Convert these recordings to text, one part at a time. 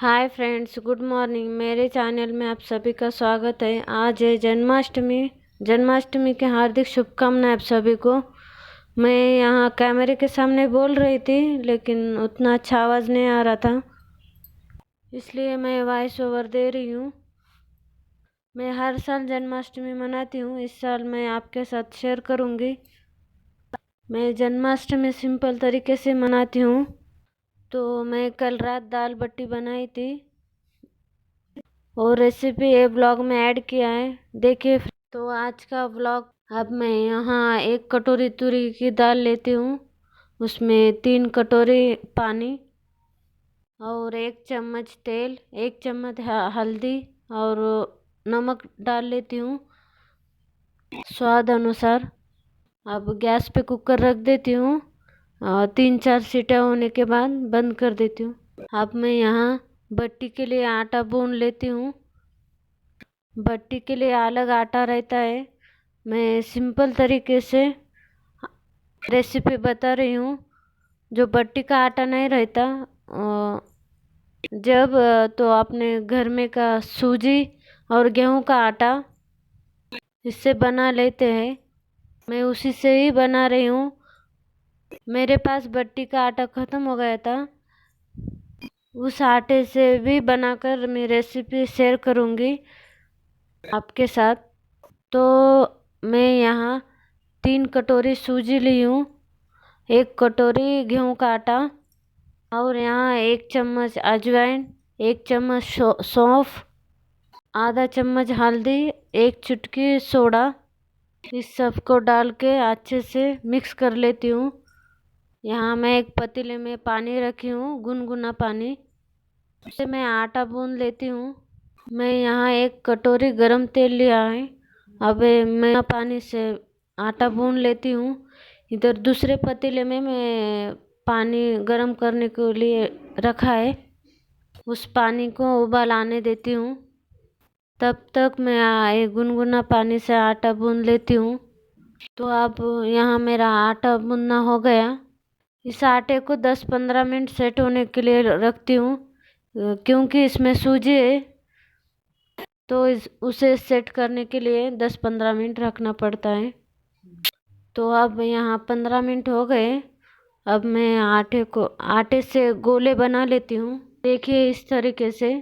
Hi friends, good morning. मेरे channel में आप सभी का स्वागत है। आज है जन्माष्टमी। जन्माष्टमी की हार्दिक शुभकामनाएं आप सभी को। मैं यहाँ कैमरे के सामने बोल रही थी, लेकिन उतना अच्छा आवाज़ नहीं आ रहा था, इसलिए मैं वॉइस ओवर दे रही हूँ। मैं हर साल जन्माष्टमी मनाती हूँ, इस साल मैं आपके साथ शेयर करूँगी। मैं जन्माष्टमी सिंपल तरीके से मनाती हूँ। तो मैं कल रात दाल बट्टी बनाई थी और रेसिपी ये ब्लॉग में ऐड किया है, देखिए। तो आज का ब्लॉग, अब मैं यहाँ 1 कटोरी तुरी की दाल लेती हूँ, उसमें 3 कटोरी पानी और 1 चम्मच तेल, 1 चम्मच हल्दी और नमक डाल लेती हूँ स्वाद अनुसार। अब गैस पे कुकर रख देती हूँ और 3-4 सीटियाँ होने के बाद बंद कर देती हूँ। अब मैं यहाँ बट्टी के लिए आटा गूंद लेती हूँ। बट्टी के लिए अलग आटा रहता है। मैं सिंपल तरीके से रेसिपी बता रही हूँ। जो बट्टी का आटा नहीं रहता, जब तो अपने घर में का सूजी और गेहूं का आटा, इससे बना लेते हैं। मैं उसी से ही बना रही हूँ। मेरे पास बट्टी का आटा ख़त्म हो गया था, उस आटे से भी बनाकर मैं रेसिपी शेयर करूँगी आपके साथ। तो मैं यहाँ 3 कटोरी सूजी ली हूँ, 1 कटोरी गेहूं का आटा और यहाँ 1 चम्मच अजवाइन, 1 चम्मच सौंफ, आधा चम्मच हल्दी, 1 चुटकी सोडा। इस सब को डाल के अच्छे से मिक्स कर लेती हूँ। यहाँ मैं एक पतीले में पानी रखी हूँ, गुनगुना पानी, उससे मैं आटा गूंद लेती हूँ। मैं यहाँ 1 कटोरी गरम तेल लिया है। अब मैं पानी से आटा गूंद लेती हूँ। इधर दूसरे पतीले में मैं पानी गरम करने के लिए रखा है, उस पानी को उबाल आने देती हूँ। तब तक मैं ये गुनगुना पानी से आटा गूंद लेती हूँ। तो अब यहाँ मेरा आटा गूंदना हो गया। इस आटे को 10-15 मिनट सेट होने के लिए रखती हूँ, क्योंकि इसमें सूजी है, तो उसे सेट करने के लिए 10-15 मिनट रखना पड़ता है। तो अब यहाँ 15 मिनट हो गए। अब मैं आटे से गोले बना लेती हूँ, देखिए इस तरीके से।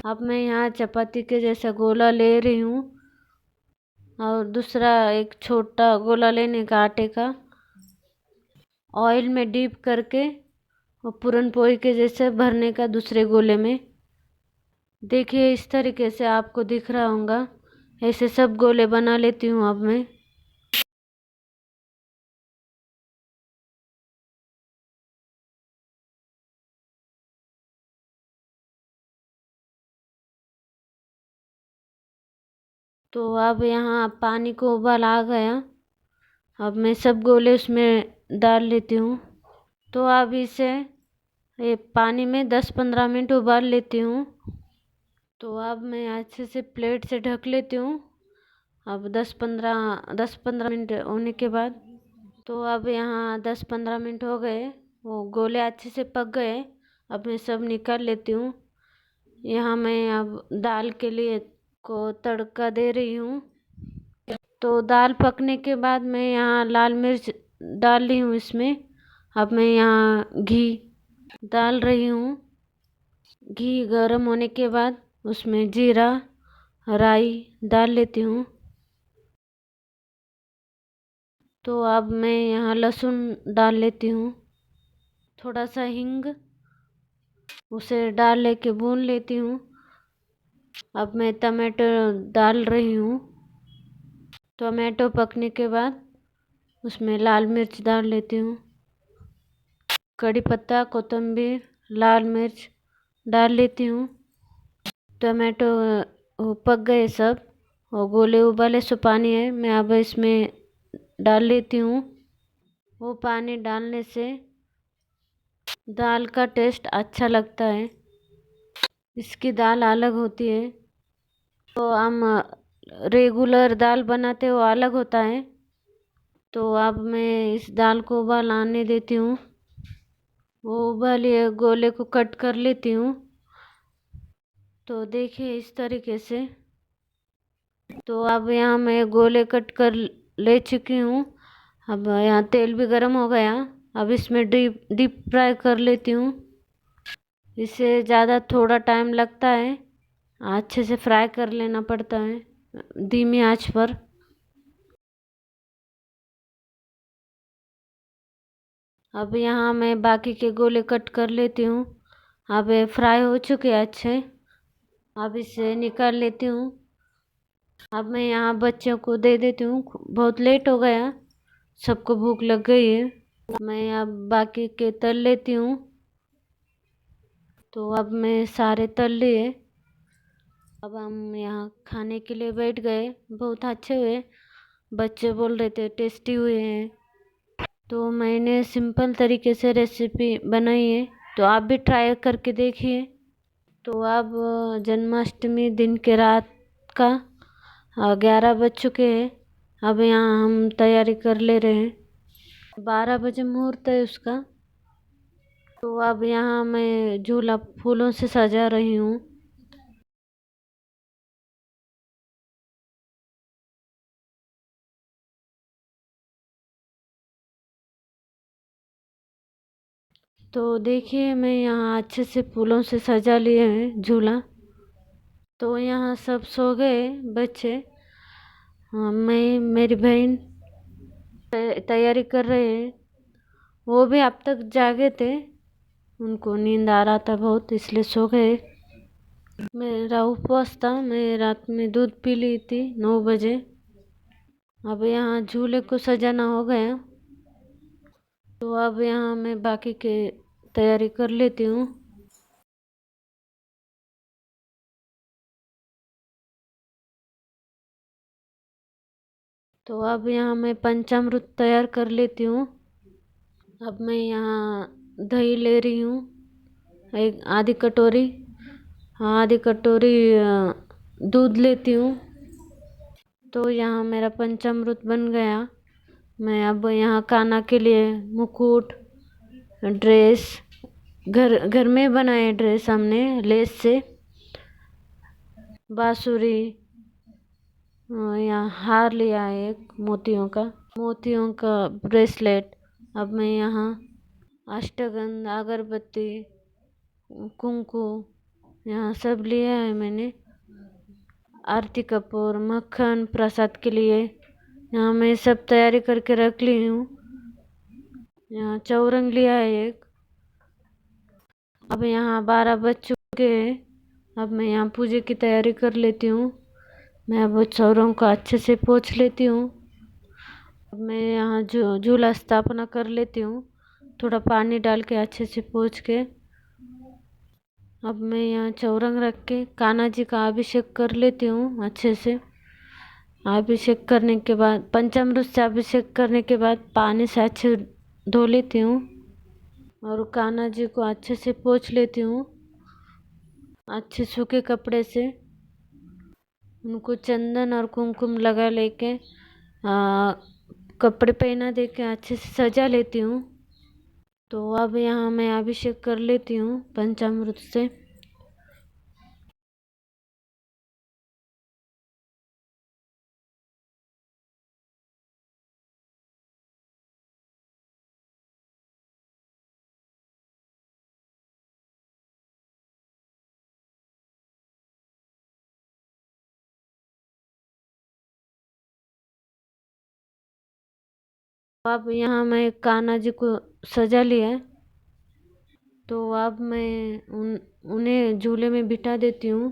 अब मैं यहाँ चपाती के जैसा गोला ले रही हूँ और दूसरा एक छोटा गोला लेने का आटे का, ऑयल में डीप करके और पूरन पोली के जैसे भरने का दूसरे गोले में। देखिए इस तरीके से आपको दिख रहा होगा। ऐसे सब गोले बना लेती हूँ अब मैं। तो अब यहाँ पानी को उबाल आ गया। अब मैं सब गोले उसमें डाल लेती हूँ। तो अब इसे ये पानी में 10-15 मिनट उबाल लेती हूँ। तो अब मैं अच्छे से प्लेट से ढक लेती हूँ। अब 10-15 मिनट होने के बाद, तो अब यहाँ 10-15 मिनट हो गए, वो गोले अच्छे से पक गए। अब मैं सब निकाल लेती हूँ। यहाँ मैं अब दाल के लिए को तड़का दे रही हूँ। तो दाल पकने के बाद मैं यहाँ लाल मिर्च डाल रही हूँ इसमें। अब मैं यहाँ घी डाल रही हूँ। घी गर्म होने के बाद उसमें जीरा, राई डाल लेती हूँ। तो अब मैं यहाँ लहसुन डाल लेती हूँ, थोड़ा सा हींग, उसे डाल लेके भून लेती हूँ। अब मैं टमाटर डाल रही हूँ। टमाटो पकने के बाद उसमें लाल मिर्च डाल लेती हूँ, कड़ी पत्ता, कोतंबीर, लाल मिर्च डाल लेती हूँ। टमाटो पक गए सब और गोले उबाले सो पानी है, मैं अब इसमें डाल लेती हूँ। वो पानी डालने से दाल का टेस्ट अच्छा लगता है, इसकी दाल अलग होती है। तो हम रेगुलर दाल बनाते वो अलग होता है। तो अब मैं इस दाल को उबाल आने देती हूँ। वो उबालिए गोले को कट कर लेती हूँ। तो देखिए इस तरीके से। तो अब यहाँ मैं गोले कट कर ले चुकी हूँ। अब यहाँ तेल भी गर्म हो गया। अब इसमें डीप डीप फ्राई कर लेती हूँ। इससे ज़्यादा थोड़ा टाइम लगता है, अच्छे से फ्राई कर लेना पड़ता है धीमी आंच पर। अब यहाँ मैं बाकी के गोले कट कर लेती हूँ। अब ये फ्राई हो चुके हैं अच्छे। अब इसे निकाल लेती हूँ। अब मैं यहाँ बच्चों को दे देती हूँ, बहुत लेट हो गया, सबको भूख लग गई है। मैं अब बाकी के तल लेती हूँ। तो अब मैं सारे तल लिए। अब हम यहाँ खाने के लिए बैठ गए। बहुत अच्छे हुए, बच्चे बोल रहे थे टेस्टी हुए हैं। तो मैंने सिंपल तरीके से रेसिपी बनाई है, तो आप भी ट्राई करके देखिए। तो अब जन्माष्टमी दिन के रात का 11 बज चुके हैं। अब यहाँ हम तैयारी कर ले रहे हैं। 12 बजे मुहूर्त है उसका। तो अब यहाँ मैं झूला फूलों से सजा रही हूँ। तो देखिए मैं यहाँ अच्छे से फूलों से सजा लिए हैं झूला। तो यहाँ सब सो गए बच्चे। हाँ, मैं मेरी बहन तैयारी कर रहे हैं। वो भी अब तक जागे थे, उनको नींद आ रहा था बहुत, इसलिए सो गए। मेरा उपवास था, मैं रात में दूध पी ली थी 9 बजे। अब यहाँ झूले को सजाना हो गया। तो अब यहाँ मैं बाकी के तैयारी कर लेती हूँ। तो अब यहाँ मैं पंचामृत तैयार कर लेती हूँ। अब मैं यहाँ दही ले रही हूँ, एक आधी कटोरी। हाँ, आधी कटोरी दूध लेती हूँ। तो यहाँ मेरा पंचामृत बन गया। मैं अब यहाँ कान्हा के लिए मुकुट, ड्रेस, घर घर में बनाए ड्रेस हमने लेस से, बांसुरी, यहाँ हार लिया है एक मोतियों का ब्रेसलेट। अब मैं यहाँ अष्टगंध, अगरबत्ती, कुंकू, यहाँ सब लिया है मैंने। आरती कपूर, मक्खन प्रसाद के लिए यहाँ मैं सब तैयारी करके रख ली हूँ। यहाँ चौरंग लिया है एक। अब यहाँ 12 बज चुके हैं। अब मैं यहाँ पूजे की तैयारी कर लेती हूँ। मैं अब चौरंग को अच्छे से पोंछ लेती हूँ। अब मैं यहाँ झूला स्थापना कर लेती हूँ, थोड़ा पानी डाल के अच्छे से पोंछ के। अब मैं यहाँ चौरंग रख के कान्हा जी का अभिषेक कर लेती हूँ अच्छे से। अभिषेक करने के बाद, पंचामृत से अभिषेक करने के बाद पानी से अच्छे धो लेती हूँ और कान्हा जी को अच्छे से पोंछ लेती हूँ अच्छे सूखे कपड़े से। उनको चंदन और कुमकुम लगा लेके कपड़े पहना दे के अच्छे से सजा लेती हूँ। तो अब यहाँ मैं अभिषेक कर लेती हूँ पंचामृत से। अब यहाँ मैं कान्हा जी को सजा लिया है। तो अब मैं उन्हें झूले में बिठा देती हूँ।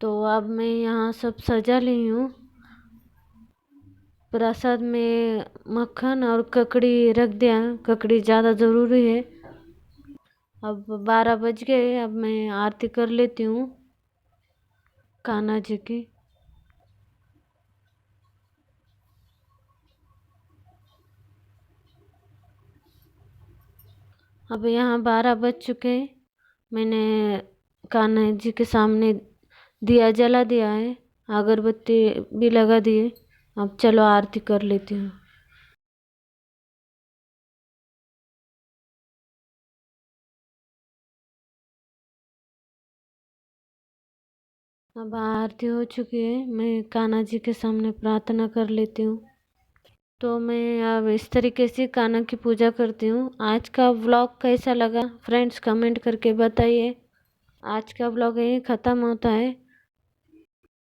तो अब मैं यहाँ सब सजा ली हूँ। प्रसाद में मक्खन और ककड़ी रख दिया, ककड़ी ज़्यादा ज़रूरी है। अब 12 बज गए। अब मैं आरती कर लेती हूँ कान्हा जी की। अब यहाँ 12 बज चुके हैं। मैंने कान्हा जी के सामने दिया जला दिया है, अगरबत्ती भी लगा दिए। अब चलो आरती कर लेती हूँ। अब आरती हो चुकी है, मैं कान्हा जी के सामने प्रार्थना कर लेती हूँ। तो मैं अब इस तरीके से कान्हा की पूजा करती हूँ। आज का व्लॉग कैसा लगा फ्रेंड्स कमेंट करके बताइए। आज का व्लॉग यहीं ख़त्म होता है।